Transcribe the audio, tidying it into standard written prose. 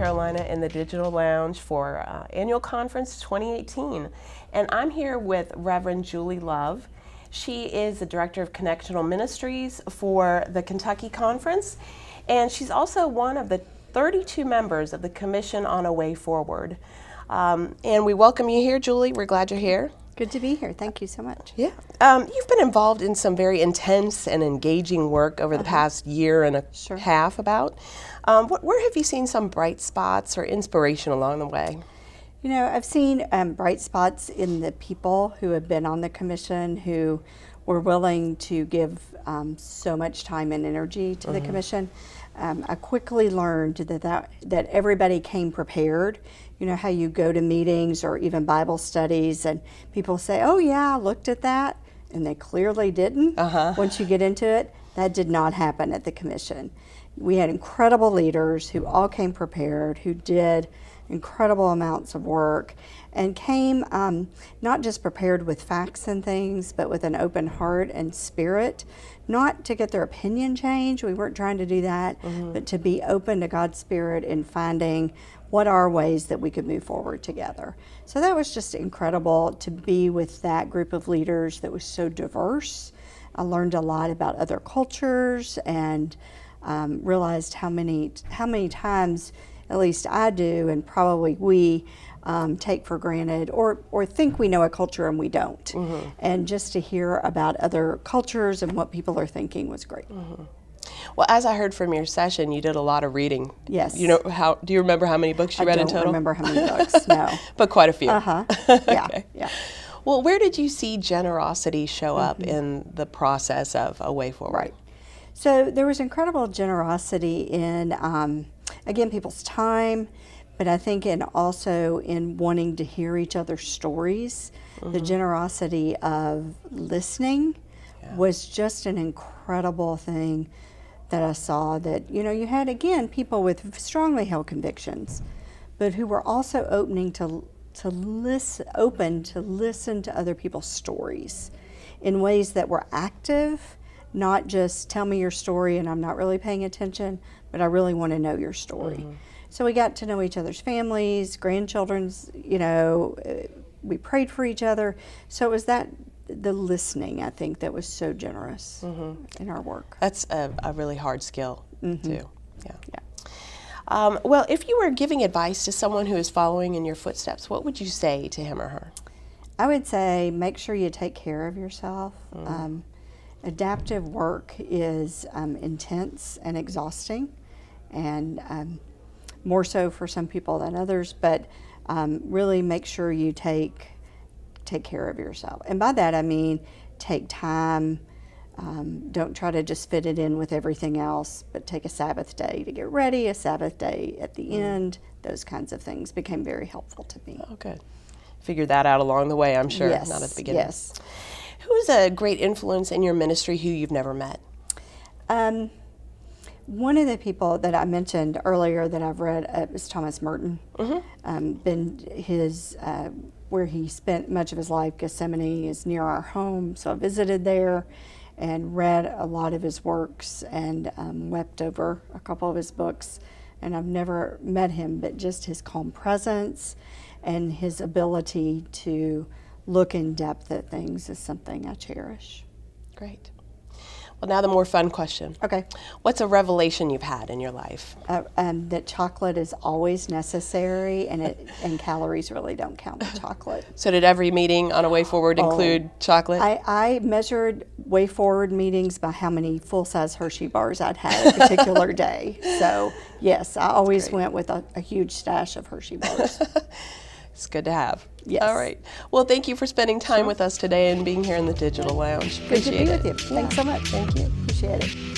Carolina in the Digital Lounge for Annual Conference 2018. And I'm here with Reverend Julie Love. She is the Director of Connectional Ministries for the Kentucky Conference, and she's also one of the 32 members of the Commission on a Way Forward. And we welcome you here, Julie. We're glad you're here. Good to be here. Thank you so much. Yeah. You've been involved in some very intense and engaging work over the past year and a half about. Where have you seen some bright spots or inspiration along the way? You know, I've seen bright spots in the people who have been on the commission who were willing to give so much time and energy to the commission. I quickly learned that everybody came prepared. You know how you go to meetings or even Bible studies and people say, oh yeah, I looked at that, and they clearly didn't. Once you get into it, that did not happen at the commission. We had incredible leaders who all came prepared, who did incredible amounts of work, and came not just prepared with facts and things, but with an open heart and spirit, not to get their opinion changed. We weren't trying to do that, but to be open to God's Spirit in finding what are ways that we could move forward together. So that was just incredible to be with that group of leaders that was so diverse. I learned a lot about other cultures and realized how many times, at least I do, and probably we take for granted or think we know a culture and we don't. And just to hear about other cultures and what people are thinking was great. Well, as I heard from your session, you did a lot of reading. Yes. You know, do you remember how many books you read in total? I don't remember how many books, no. But quite a few. Yeah, Okay. yeah. Well, where did you see generosity show up in the process of A Way Forward? Right. So there was incredible generosity in, again, people's time, but I think also in wanting to hear each other's stories. The generosity of listening was just an incredible thing that I saw, that, you know, you had, again, people with strongly held convictions, but who were also open to listen to other people's stories in ways that were active, not just tell me your story and I'm not really paying attention, but I really want to know your story. So we got to know each other's families, grandchildren's, you know, we prayed for each other. So it was the listening, I think, that was so generous in our work. That's a really hard skill, too. Yeah. Well, if you were giving advice to someone who is following in your footsteps, what would you say to him or her? I would say make sure you take care of yourself. Adaptive work is intense and exhausting, and more so for some people than others, but really make sure you take care of yourself. And by that I mean take time. Don't try to just fit it in with everything else, but take a Sabbath day to get ready, a Sabbath day at the end. Those kinds of things became very helpful to me. Oh, good. Figured that out along the way, I'm sure, not at the beginning. Yes. Who's a great influence in your ministry who you've never met? One of the people that I mentioned earlier that I've read is Thomas Merton. Been his where he spent much of his life. Gethsemane is near our home, so I visited there and read a lot of his works and wept over a couple of his books. And I've never met him, but just his calm presence and his ability to look in depth at things is something I cherish. Great. Well, now the more fun question. Okay. What's a revelation you've had in your life? That chocolate is always necessary, and calories really don't count with chocolate. So did every meeting on A Way Forward include chocolate? I measured Way Forward meetings by how many full-size Hershey bars I'd had a particular day. So, yes, I always went with a huge stash of Hershey bars. It's good to have. Yes. All right. Well, thank you for spending time with us today and being here in the Digital Lounge. Good to be with you. Yeah. Thanks so much. Thank you. Appreciate it.